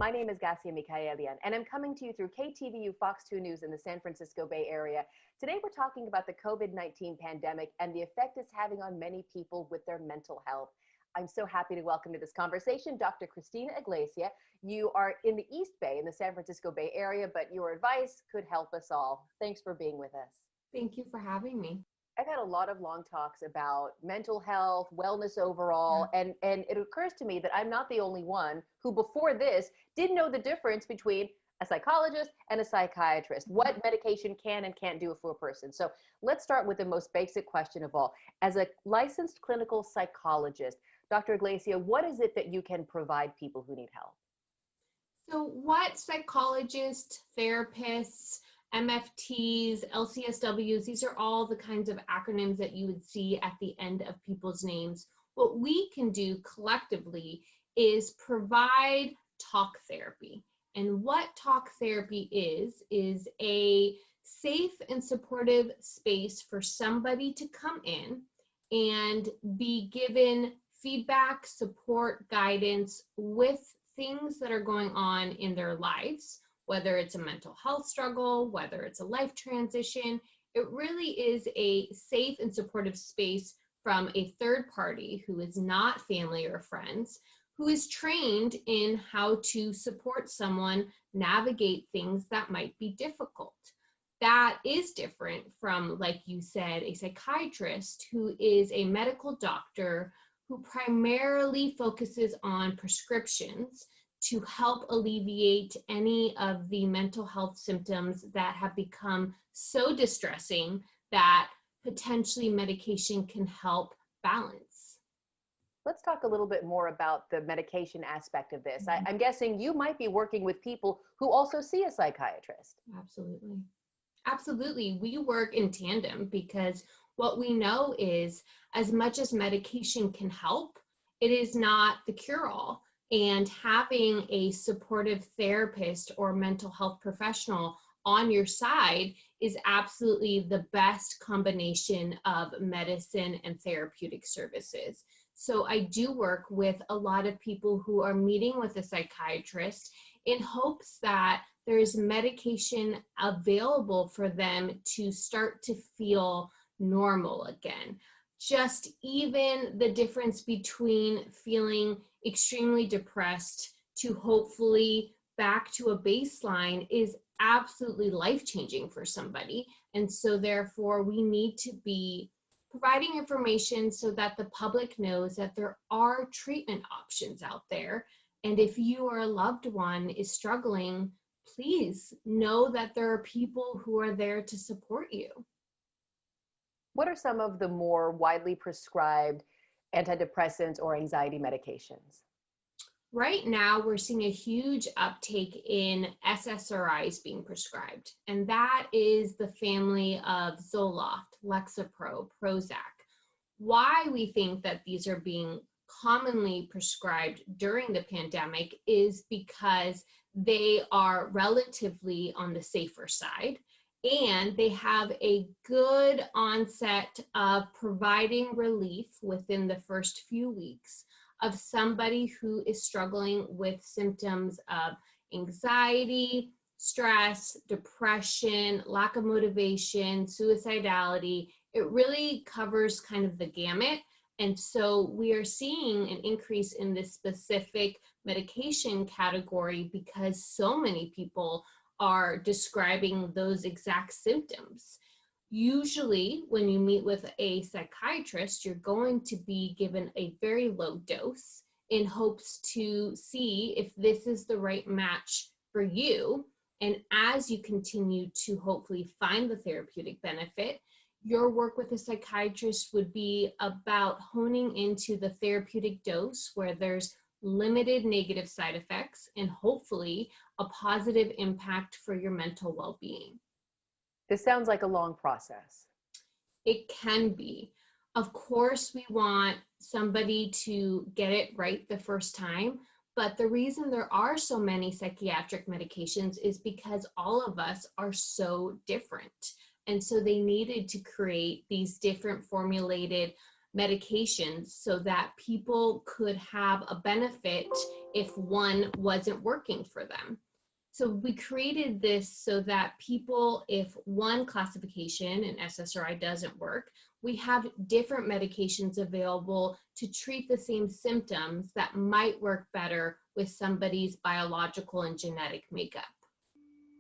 My name is Gasia, Mikaelian, and I'm coming to you through KTVU Fox 2 News in the San Francisco Bay Area. Today we're talking about the COVID-19 pandemic and the effect it's having on many people with their mental health. I'm so happy to welcome to this conversation Dr. Christina Iglesia. You are in the East Bay in the San Francisco Bay Area, but your advice could help us all. Thanks for being with us. Thank you for having me. I've had a lot of long talks about mental health, wellness overall, and it occurs to me that I'm not the only one who before this didn't know the difference between a psychologist and a psychiatrist, what medication can and can't do for a person. So let's start with the most basic question of all. As a licensed clinical psychologist, Dr. Iglesia, what is it that you can provide people who need help? So what psychologists, therapists, MFTs, LCSWs, these are all the kinds of acronyms that you would see at the end of people's names. What we can do collectively is provide talk therapy. And what talk therapy is a safe and supportive space for somebody to come in and be given feedback, support, guidance with things that are going on in their lives. Whether it's a mental health struggle, whether it's a life transition, it really is a safe and supportive space from a third party who is not family or friends, who is trained in how to support someone navigate things that might be difficult. That is different from, like you said, a psychiatrist who is a medical doctor who primarily focuses on prescriptions to help alleviate any of the mental health symptoms that have become so distressing that potentially medication can help balance. Let's talk a little bit more about the medication aspect of this. I'm guessing you might be working with people who also see a psychiatrist. Absolutely. Absolutely. We work in tandem because what we know is as much as medication can help, it is not the cure-all. And having a supportive therapist or mental health professional on your side is absolutely the best combination of medicine and therapeutic services. So I do work with a lot of people who are meeting with a psychiatrist in hopes that there is medication available for them to start to feel normal again. Just even the difference between feeling extremely depressed to hopefully back to a baseline is absolutely life-changing for somebody. And so therefore we need to be providing information so that the public knows that there are treatment options out there. And if you or a loved one is struggling, please know that there are people who are there to support you. What are some of the more widely prescribed antidepressants or anxiety medications? Right now, we're seeing a huge uptake in SSRIs being prescribed, and that is the family of Zoloft, Lexapro, Prozac. Why we think that these are being commonly prescribed during the pandemic is because they are relatively on the safer side, and they have a good onset of providing relief within the first few weeks of somebody who is struggling with symptoms of anxiety, stress, depression, lack of motivation, suicidality. It really covers kind of the gamut. And so we are seeing an increase in this specific medication category because so many people are describing those exact symptoms. Usually when you meet with a psychiatrist, you're going to be given a very low dose in hopes to see if this is the right match for you. And as you continue to hopefully find the therapeutic benefit, your work with a psychiatrist would be about honing into the therapeutic dose where there's limited negative side effects and hopefully a positive impact for your mental well-being. This sounds like a long process. It can be. Of course, we want somebody to get it right the first time, but the reason there are so many psychiatric medications is because all of us are so different. And so they needed to create these different formulated medications so that people could have a benefit if one wasn't working for them. So we created this so that people, if one classification in SSRI doesn't work, we have different medications available to treat the same symptoms that might work better with somebody's biological and genetic makeup.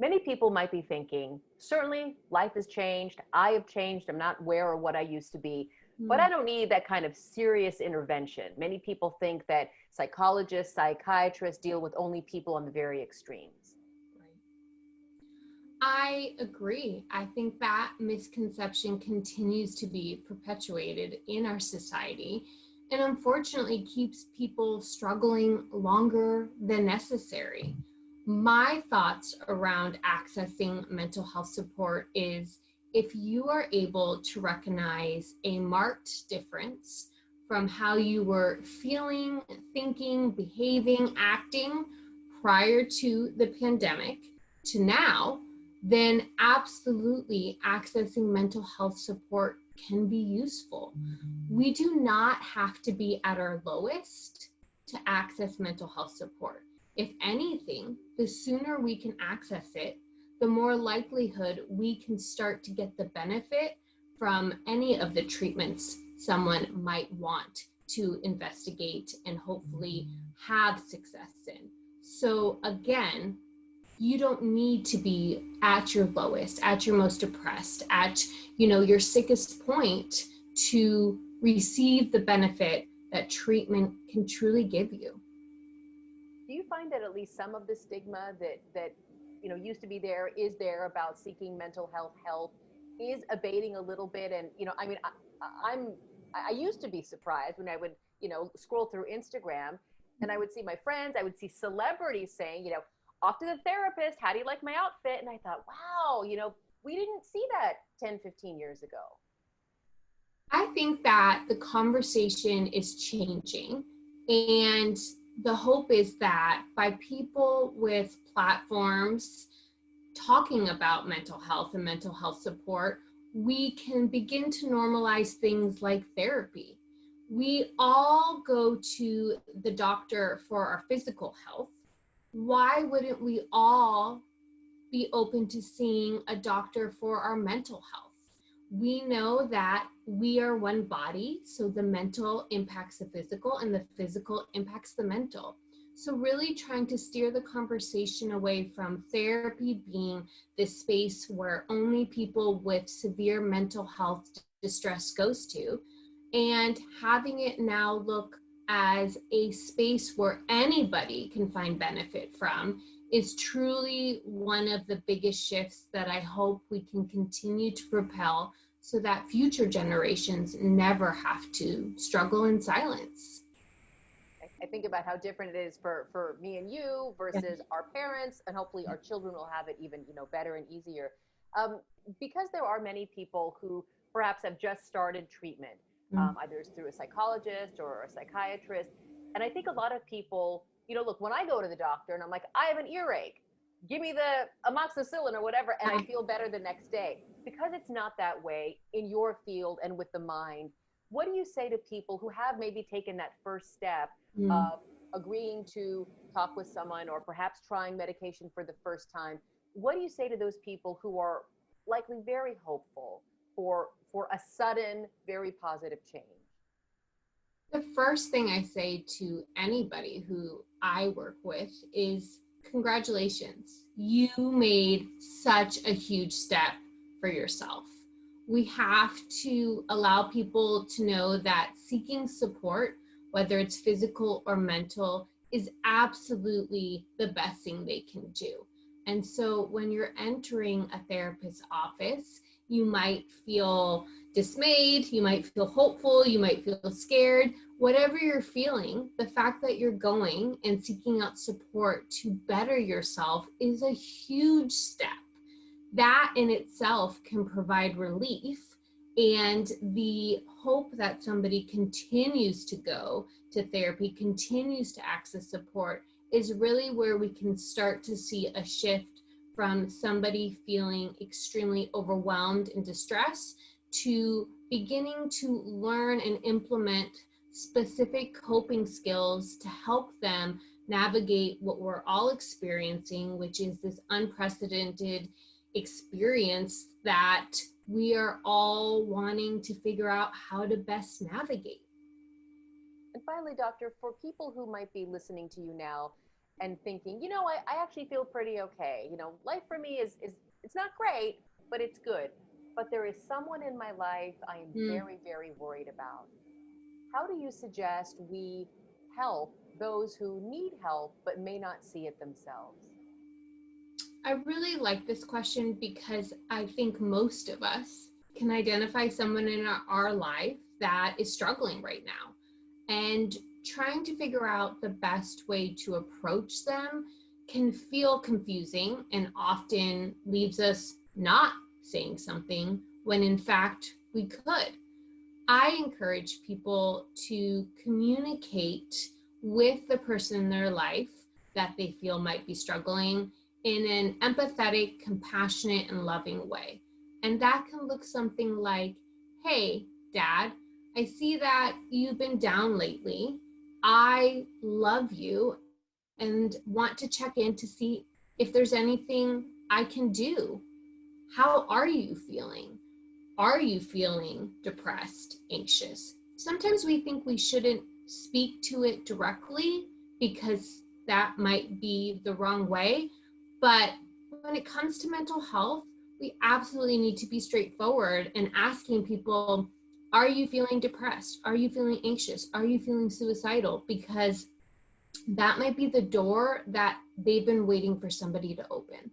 Many people might be thinking, certainly life has changed. I have changed. I'm not where or what I used to be, but I don't need that kind of serious intervention. Many people think that psychologists, psychiatrists deal with only people on the very extremes. I agree. I think that misconception continues to be perpetuated in our society and unfortunately keeps people struggling longer than necessary. My thoughts around accessing mental health support is if you are able to recognize a marked difference from how you were feeling, thinking, behaving, acting prior to the pandemic to now, then absolutely accessing mental health support can be useful. We do not have to be at our lowest to access mental health support. If anything, the sooner we can access it, the more likelihood we can start to get the benefit from any of the treatments someone might want to investigate and hopefully have success in. So again, you don't need to be at your lowest, at your most depressed, at your sickest point to receive the benefit that treatment can truly give you. Do you find that at least some of the stigma that used to be there is there about seeking mental health help is abating a little bit? And I used to be surprised when I would scroll through Instagram and I would see my friends, I would see celebrities saying, off to the therapist, how do you like my outfit? And I thought, wow, we didn't see that 10, 15 years ago. I think that the conversation is changing, and the hope is that by people with platforms talking about mental health and mental health support, we can begin to normalize things like therapy. We all go to the doctor for our physical health. Why wouldn't we all be open to seeing a doctor for our mental health? We know that we are one body, so the mental impacts the physical and the physical impacts the mental. So really trying to steer the conversation away from therapy being this space where only people with severe mental health distress goes to, and having it now look as a space where anybody can find benefit from is truly one of the biggest shifts that I hope we can continue to propel so that future generations never have to struggle in silence. I think about how different it is for me and you versus our parents, and hopefully our children will have it even better and easier. Because there are many people who perhaps have just started treatment, either through a psychologist or a psychiatrist. And I think a lot of people, look, when I go to the doctor and I'm like, I have an earache, give me the amoxicillin or whatever, and I feel better the next day. Because it's not that way in your field and with the mind, what do you say to people who have maybe taken that first step of agreeing to talk with someone or perhaps trying medication for the first time? What do you say to those people who are likely very hopeful for a sudden, very positive change? The first thing I say to anybody who I work with is congratulations. You made such a huge step for yourself. We have to allow people to know that seeking support, whether it's physical or mental, is absolutely the best thing they can do. And so when you're entering a therapist's office, you might feel dismayed, you might feel hopeful, you might feel scared. Whatever you're feeling, the fact that you're going and seeking out support to better yourself is a huge step. That in itself can provide relief, and the hope that somebody continues to go to therapy, continues to access support, is really where we can start to see a shift from somebody feeling extremely overwhelmed and distressed to beginning to learn and implement specific coping skills to help them navigate what we're all experiencing, which is this unprecedented experience that we are all wanting to figure out how to best navigate. And finally, doctor, for people who might be listening to you now and thinking, I actually feel pretty okay. Life for me is it's not great, but it's good. But there is someone in my life I am very, very worried about. How do you suggest we help those who need help but may not see it themselves? I really like this question because I think most of us can identify someone in our life that is struggling right now. And trying to figure out the best way to approach them can feel confusing and often leaves us not saying something when in fact we could. I encourage people to communicate with the person in their life that they feel might be struggling in an empathetic, compassionate, and loving way. And that can look something like, hey, Dad, I see that you've been down lately. I love you and want to check in to see if there's anything I can do. How are you feeling? Are you feeling depressed, anxious? Sometimes we think we shouldn't speak to it directly because that might be the wrong way. But when it comes to mental health, we absolutely need to be straightforward and asking people, are you feeling depressed? Are you feeling anxious? Are you feeling suicidal? Because that might be the door that they've been waiting for somebody to open.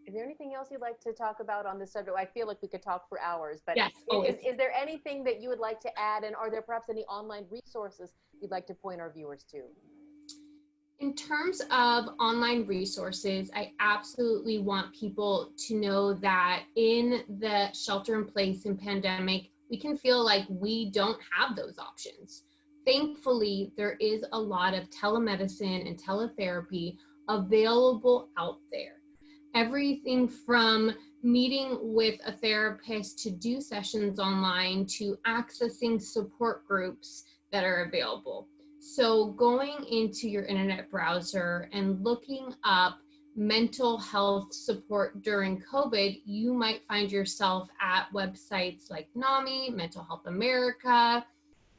Is there anything else you'd like to talk about on this subject? I feel like we could talk for hours, but yes, is there anything that you would like to add? And are there perhaps any online resources you'd like to point our viewers to? In terms of online resources, I absolutely want people to know that in the shelter in place and pandemic, we can feel like we don't have those options. Thankfully, there is a lot of telemedicine and teletherapy available out there. Everything from meeting with a therapist to do sessions online to accessing support groups that are available. So going into your internet browser and looking up mental health support during COVID, you might find yourself at websites like NAMI, Mental Health America.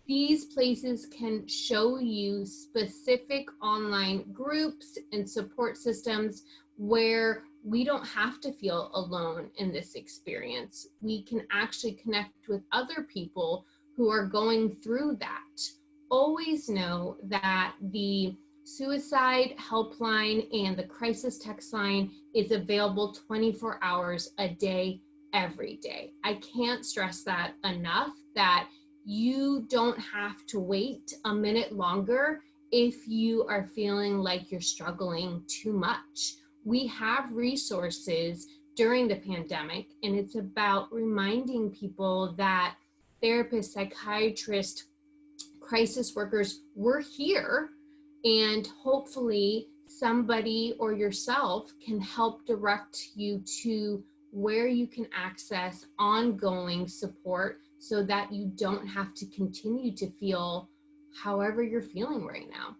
These places can show you specific online groups and support systems where we don't have to feel alone in this experience. We can actually connect with other people who are going through that. Always know that the suicide helpline and the crisis text line is available 24 hours a day, every day. I can't stress that enough, that you don't have to wait a minute longer if you are feeling like you're struggling too much. We have resources during the pandemic, and it's about reminding people that therapists, psychiatrists, crisis workers, we're here, and hopefully somebody or yourself can help direct you to where you can access ongoing support so that you don't have to continue to feel however you're feeling right now.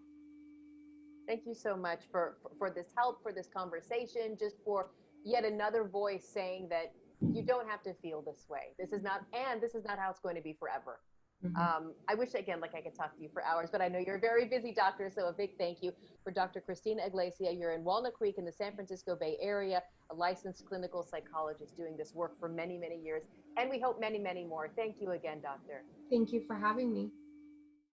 Thank you so much for this help, for this conversation, just for yet another voice saying that you don't have to feel this way. This is not how it's going to be forever. Mm-hmm. I wish, again, like I could talk to you for hours, but I know you're a very busy doctor, so a big thank you for Dr. Christina Iglesia. You're in Walnut Creek in the San Francisco Bay Area, a licensed clinical psychologist doing this work for many, many years, and we hope many, many more. Thank you again, doctor. Thank you for having me.